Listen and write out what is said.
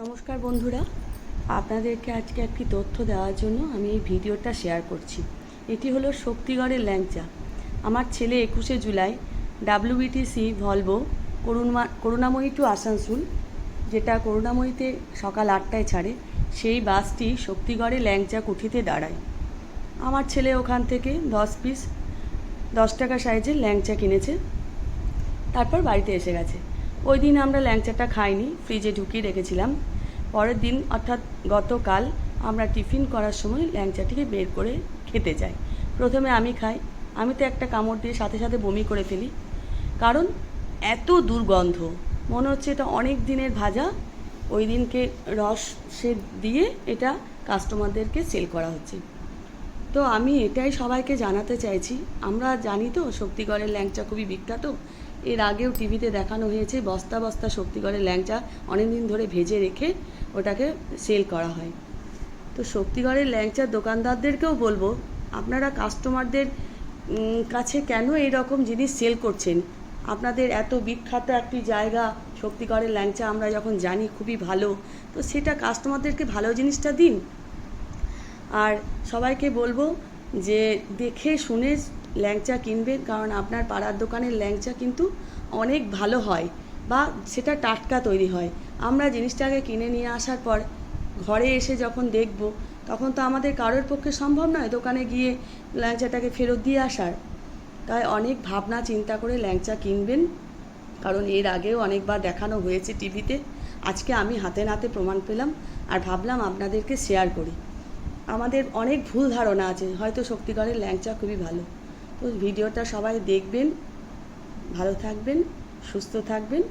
নমস্কার বন্ধুরা, আপনাদেরকে আজকে একটি তথ্য দেওয়ার জন্য আমি এই ভিডিওটা শেয়ার করছি। এটি হলো শক্তিগড়ের ল্যাংচা। আমার ছেলে 21শে জুলাই WBTC ভলভো করুণাময়ী টু আসানসোল, যেটা করুণাময়ীতে সকাল 8টায় ছাড়ে, সেই বাসটি শক্তিগড়ে ল্যাংচা কুঠিতে দাঁড়ায়। আমার ছেলে ওখান থেকে 10 পিস 10 টাকা সাইজের ল্যাংচা কিনেছে, তারপর বাড়িতে এসে গেছে। ওই দিন আমরা ল্যাংচাটা খাইনি, ফ্রিজে ঢুকিয়ে রেখেছিলাম। পরের দিন অর্থাৎ গতকাল আমরা টিফিন করার সময় ল্যাংচাটিকে বের করে খেতে যাই। প্রথমে আমি খাই, আমি তো একটা কামড় দিয়ে সাথে সাথে বমি করে ফেলি, কারণ এত দুর্গন্ধ। মনে হচ্ছে এটা অনেক দিনের ভাজা, ওই দিনকে রস সে দিয়ে এটা কাস্টমারদেরকে সেল করা হচ্ছে। তো আমি এটাই সবাইকে জানাতে চাইছি, আমরা জানি তো শক্তিগড়ের ল্যাংচা খুবই বিখ্যাত। এর আগেও টিভিতে দেখানো হয়েছে, বস্তা বস্তা শক্তিগড়ের ল্যাংচা অনেক দিন ধরে ভেজে রেখে ওটাকে সেল করা হয়। তো শক্তিগড়ের ল্যাংচার দোকানদারদেরকেও বলবো, আপনারা কাস্টমারদের কাছে কেন এই রকম জিনিস সেল করছেন? আপনাদের এত বিখ্যাত একটি জায়গা শক্তিগড়ের ল্যাংচা, আমরা যখন জানি খুবই ভালো, তো সেটা কাস্টমারদেরকে ভালো জিনিসটা দিন। আর সবাইকে বলবো যে দেখে শুনে ল্যাংচা কিনবেন, কারণ আপনার পাড়ার দোকানের ল্যাংচা কিন্তু অনেক ভালো হয়, বা সেটা টাটকা তৈরি হয়। আমরা জিনিসটাকে কিনে নিয়ে আসার পর ঘরে এসে যখন দেখব, তখন তো আমাদের কারোর পক্ষে সম্ভব নয় দোকানে গিয়ে ল্যাংচাটাকে ফেরত দিয়ে আসার। তাই অনেক ভাবনা চিন্তা করে ল্যাংচা কিনবেন, কারণ এর আগেও অনেকবার দেখানো হয়েছে টিভিতে। আজকে আমি হাতে নাতে প্রমাণ পেলাম, আর ভাবলাম আপনাদেরকে শেয়ার করি। আমাদের অনেক ভুল ধারণা আছে, হয়তো শক্তিগড়ের ল্যাংচা খুবই ভালো। তো ভিডিওটা সবাই দেখবেন, ভালো থাকবেন, সুস্থ থাকবেন।